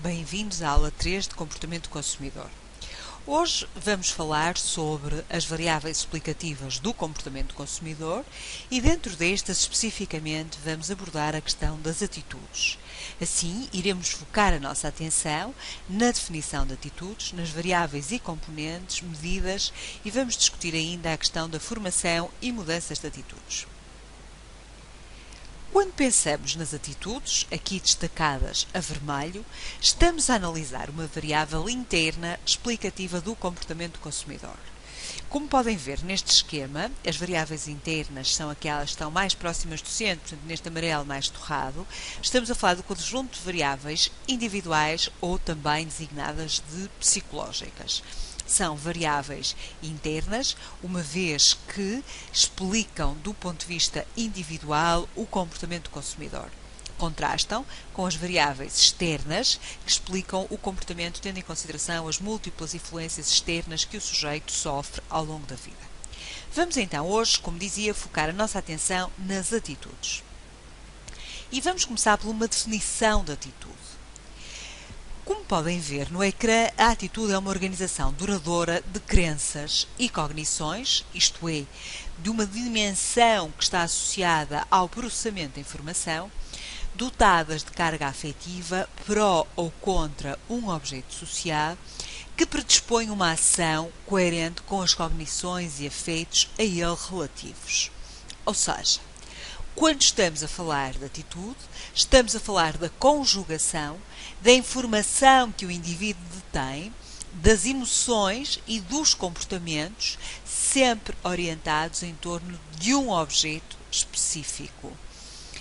Bem-vindos à aula 3 de Comportamento do Consumidor. Hoje vamos falar sobre as variáveis explicativas do comportamento do consumidor e dentro destas, especificamente, vamos abordar a questão das atitudes. Assim, iremos focar a nossa atenção na definição de atitudes, nas variáveis e componentes, medidas e vamos discutir ainda a questão da formação e mudanças de atitudes. Quando pensamos nas atitudes, aqui destacadas a vermelho, estamos a analisar uma variável interna explicativa do comportamento do consumidor. Como podem ver neste esquema, as variáveis internas são aquelas que estão mais próximas do centro, portanto neste amarelo mais torrado, estamos a falar do conjunto de variáveis individuais ou também designadas de psicológicas. São variáveis internas, uma vez que explicam do ponto de vista individual o comportamento do consumidor. Contrastam com as variáveis externas, que explicam o comportamento tendo em consideração as múltiplas influências externas que o sujeito sofre ao longo da vida. Vamos então hoje, como dizia, focar a nossa atenção nas atitudes. E vamos começar por uma definição de atitude. Como podem ver no ecrã, a atitude é uma organização duradoura de crenças e cognições, isto é, de uma dimensão que está associada ao processamento da informação, dotadas de carga afetiva pró ou contra um objeto social, que predispõe uma ação coerente com as cognições e afetos a ele relativos. Ou seja, quando estamos a falar de atitude, estamos a falar da conjugação, da informação que o indivíduo detém, das emoções e dos comportamentos, sempre orientados em torno de um objeto específico.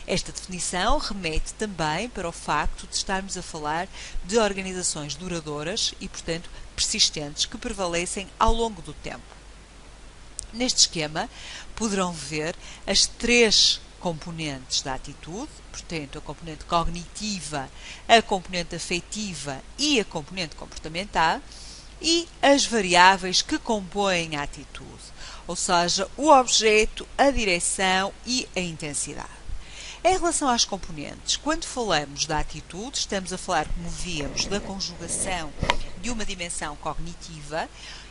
Esta definição remete também para o facto de estarmos a falar de organizações duradouras e, portanto, persistentes, que prevalecem ao longo do tempo. Neste esquema, poderão ver as três componentes da atitude, portanto, a componente cognitiva, a componente afetiva e a componente comportamental, e as variáveis que compõem a atitude, ou seja, o objeto, a direção e a intensidade. Em relação às componentes, quando falamos da atitude, estamos a falar, como víamos, da conjugação de uma dimensão cognitiva,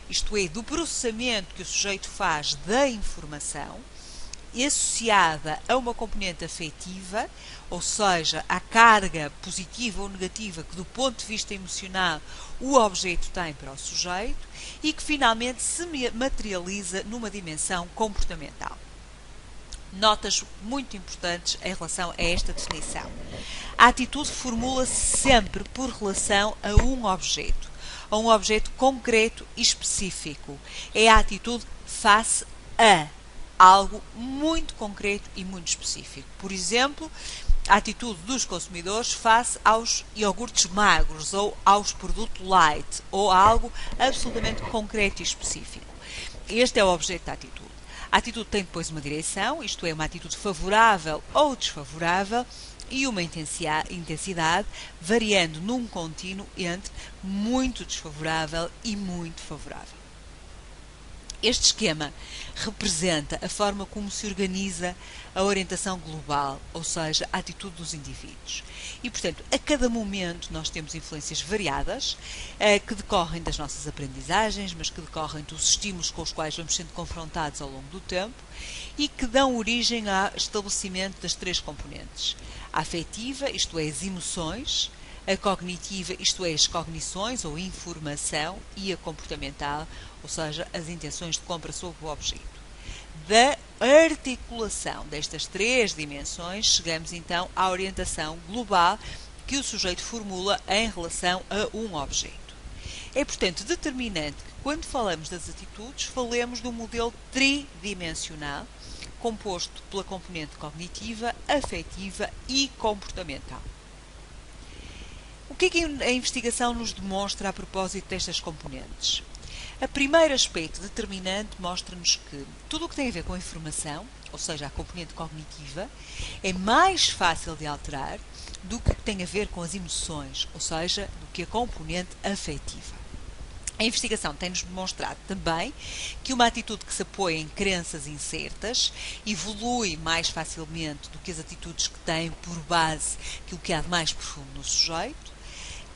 isto é, do processamento que o sujeito faz da informação, associada a uma componente afetiva, ou seja, a carga positiva ou negativa que do ponto de vista emocional o objeto tem para o sujeito e que finalmente se materializa numa dimensão comportamental. Notas muito importantes em relação a esta definição. A atitude formula-se sempre por relação a um objeto concreto e específico. É a atitude face a algo muito concreto e muito específico. Por exemplo, a atitude dos consumidores face aos iogurtes magros ou aos produtos light ou a algo absolutamente concreto e específico. Este é o objeto da atitude. A atitude tem depois uma direção, isto é, uma atitude favorável ou desfavorável, e uma intensidade variando num contínuo entre muito desfavorável e muito favorável. Este esquema representa a forma como se organiza a orientação global, ou seja, a atitude dos indivíduos. E, portanto, a cada momento nós temos influências variadas que decorrem das nossas aprendizagens, mas que decorrem dos estímulos com os quais vamos sendo confrontados ao longo do tempo e que dão origem ao estabelecimento das três componentes. A afetiva, isto é, as emoções, a cognitiva, isto é, as cognições ou informação, e a comportamental, ou seja, as intenções de compra sobre o objeto. Da articulação destas três dimensões, chegamos então à orientação global que o sujeito formula em relação a um objeto. É, portanto, determinante que, quando falamos das atitudes, falemos de um modelo tridimensional, composto pela componente cognitiva, afetiva e comportamental. O que é que a investigação nos demonstra a propósito destas componentes? O primeiro aspecto determinante mostra-nos que tudo o que tem a ver com a informação, ou seja, a componente cognitiva, é mais fácil de alterar do que tem a ver com as emoções, ou seja, do que a componente afetiva. A investigação tem-nos demonstrado também que uma atitude que se apoia em crenças incertas evolui mais facilmente do que as atitudes que têm por base aquilo que há de mais profundo no sujeito.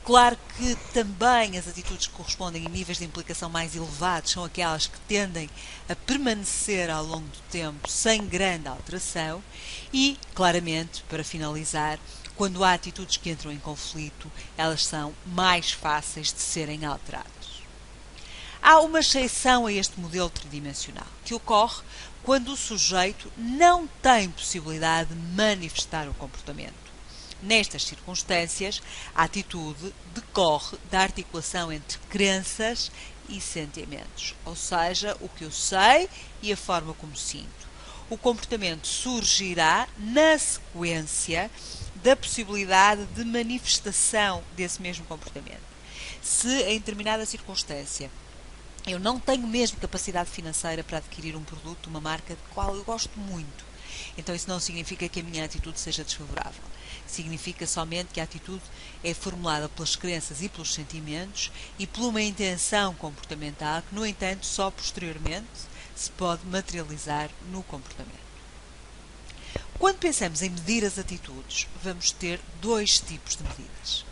Claro que também as atitudes que correspondem a níveis de implicação mais elevados são aquelas que tendem a permanecer ao longo do tempo sem grande alteração e, claramente, para finalizar, quando há atitudes que entram em conflito, elas são mais fáceis de serem alteradas. Há uma exceção a este modelo tridimensional, que ocorre quando o sujeito não tem possibilidade de manifestar o comportamento. Nestas circunstâncias, a atitude decorre da articulação entre crenças e sentimentos, ou seja, o que eu sei e a forma como sinto. O comportamento surgirá na sequência da possibilidade de manifestação desse mesmo comportamento. Se em determinada circunstância eu não tenho mesmo capacidade financeira para adquirir um produto de uma marca de qual eu gosto muito, então isso não significa que a minha atitude seja desfavorável. Significa somente que a atitude é formulada pelas crenças e pelos sentimentos e por uma intenção comportamental que, no entanto, só posteriormente se pode materializar no comportamento. Quando pensamos em medir as atitudes, vamos ter dois tipos de medidas.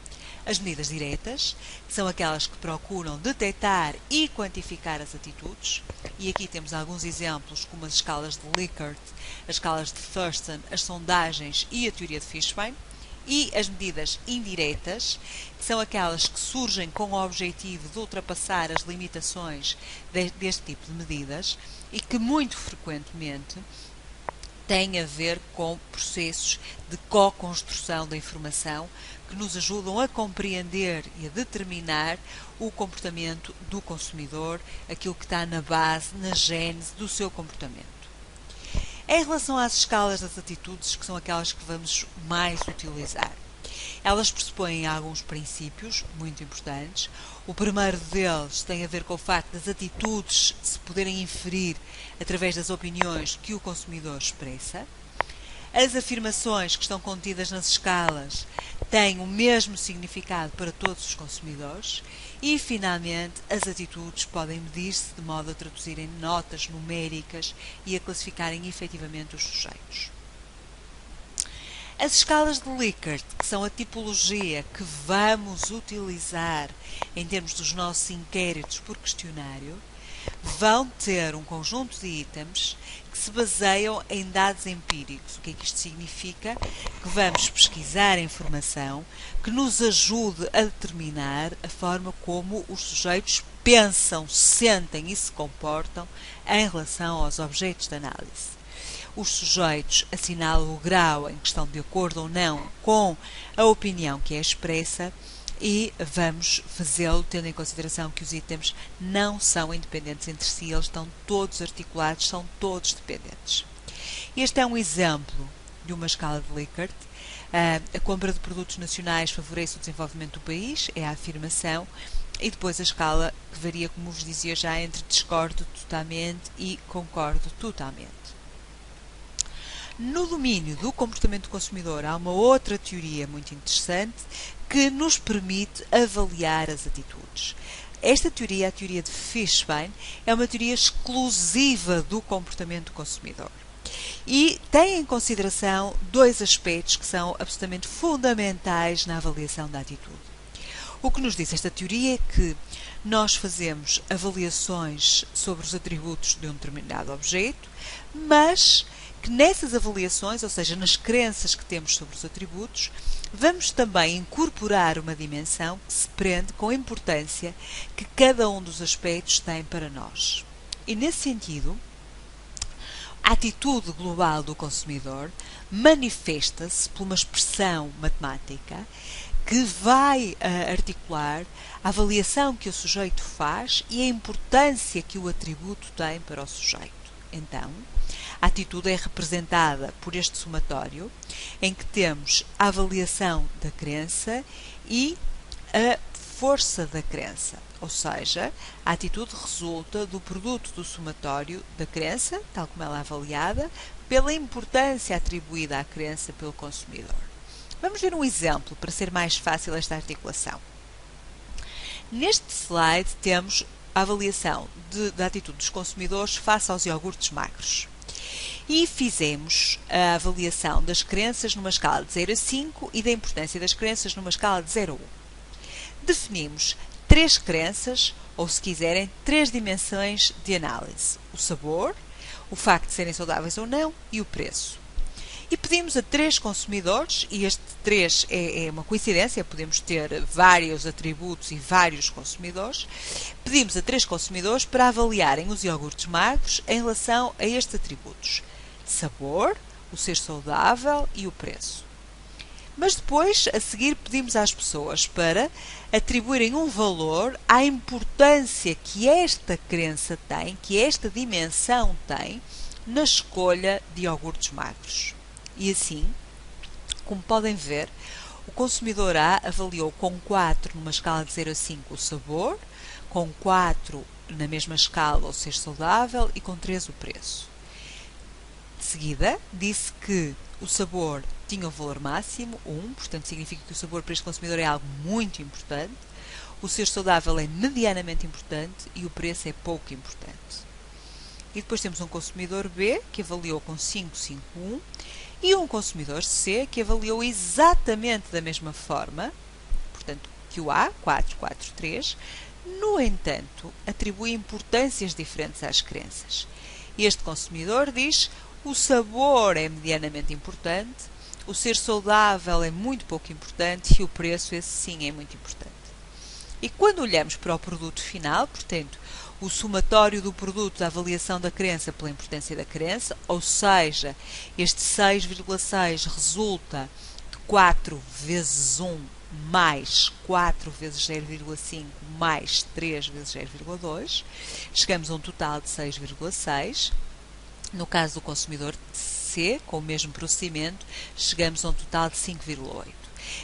As medidas diretas, que são aquelas que procuram detectar e quantificar as atitudes, e aqui temos alguns exemplos como as escalas de Likert, as escalas de Thurston, as sondagens e a teoria de Fishbein, e as medidas indiretas, que são aquelas que surgem com o objetivo de ultrapassar as limitações deste tipo de medidas e que muito frequentemente têm a ver com processos de co-construção da informação que nos ajudam a compreender e a determinar o comportamento do consumidor, aquilo que está na base, na gênese do seu comportamento. Em relação às escalas das atitudes, que são aquelas que vamos mais utilizar, elas pressupõem alguns princípios muito importantes. O primeiro deles tem a ver com o facto das atitudes se poderem inferir através das opiniões que o consumidor expressa. As afirmações que estão contidas nas escalas têm o mesmo significado para todos os consumidores e, finalmente, as atitudes podem medir-se de modo a traduzirem notas numéricas e a classificarem efetivamente os sujeitos. As escalas de Likert, que são a tipologia que vamos utilizar em termos dos nossos inquéritos por questionário, vão ter um conjunto de itens que se baseiam em dados empíricos. O que é que isto significa? Que vamos pesquisar informação que nos ajude a determinar a forma como os sujeitos pensam, sentem e se comportam em relação aos objetos de análise. Os sujeitos assinalam o grau em que estão de acordo ou não com a opinião que é expressa e vamos fazê-lo tendo em consideração que os itens não são independentes entre si, eles estão todos articulados, são todos dependentes. Este é um exemplo de uma escala de Likert. A compra de produtos nacionais favorece o desenvolvimento do país, é a afirmação, e depois a escala que varia, como vos dizia já, entre discordo totalmente e concordo totalmente. No domínio do comportamento do consumidor há uma outra teoria muito interessante que nos permite avaliar as atitudes. Esta teoria, a teoria de Fishbein, é uma teoria exclusiva do comportamento do consumidor e tem em consideração dois aspectos que são absolutamente fundamentais na avaliação da atitude. O que nos diz esta teoria é que nós fazemos avaliações sobre os atributos de um determinado objeto, mas que nessas avaliações, ou seja, nas crenças que temos sobre os atributos, vamos também incorporar uma dimensão que se prende com a importância que cada um dos aspectos tem para nós. E nesse sentido, a atitude global do consumidor manifesta-se por uma expressão matemática que vai articular a avaliação que o sujeito faz e a importância que o atributo tem para o sujeito. Então, a atitude é representada por este somatório, em que temos a avaliação da crença e a força da crença. Ou seja, a atitude resulta do produto do somatório da crença, tal como ela é avaliada, pela importância atribuída à crença pelo consumidor. Vamos ver um exemplo para ser mais fácil esta articulação. Neste slide temos a avaliação da atitude dos consumidores face aos iogurtes magros. E fizemos a avaliação das crenças numa escala de 0 a 5 e da importância das crenças numa escala de 0 a 1. definimos 3 crenças, ou se quiserem, 3 dimensões de análise: o sabor, o facto de serem saudáveis ou não e o preço. E pedimos a 3 consumidores, e este 3 é uma coincidência, podemos ter vários atributos e vários consumidores, pedimos a 3 consumidores para avaliarem os iogurtes magros em relação a estes atributos: sabor, o ser saudável e o preço. Mas depois, a seguir, pedimos às pessoas para atribuírem um valor à importância que esta crença tem, que esta dimensão tem, na escolha de iogurtes magros. E assim, como podem ver, o consumidor A avaliou com 4 numa escala de 0 a 5 o sabor, com 4 na mesma escala o ser saudável e com 3 o preço. De seguida, disse que o sabor tinha o valor máximo, 1, portanto significa que o sabor para este consumidor é algo muito importante, o ser saudável é medianamente importante e o preço é pouco importante. E depois temos um consumidor B, que avaliou com 5, 5, 1, e um consumidor C, que avaliou exatamente da mesma forma, portanto, que o A, 4, 4, 3, no entanto, atribui importâncias diferentes às crenças. Este consumidor diz: o sabor é medianamente importante, o ser saudável é muito pouco importante e o preço, esse sim, é muito importante. E quando olhamos para o produto final, portanto, o somatório do produto da avaliação da crença pela importância da crença, ou seja, este 6,6 resulta de 4 vezes 1 mais 4 vezes 0,5 mais 3 vezes 0,2, chegamos a um total de 6,6. No caso do consumidor C, com o mesmo procedimento, chegamos a um total de 5,8.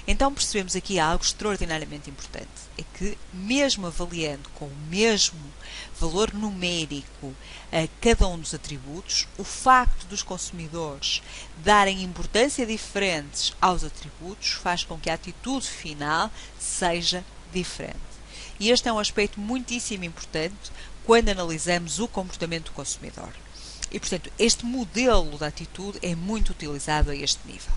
Então percebemos aqui algo extraordinariamente importante, é que mesmo avaliando com o mesmo valor numérico a cada um dos atributos, o facto dos consumidores darem importância diferentes aos atributos faz com que a atitude final seja diferente. E este é um aspecto muitíssimo importante quando analisamos o comportamento do consumidor. E, portanto, este modelo de atitude é muito utilizado a este nível.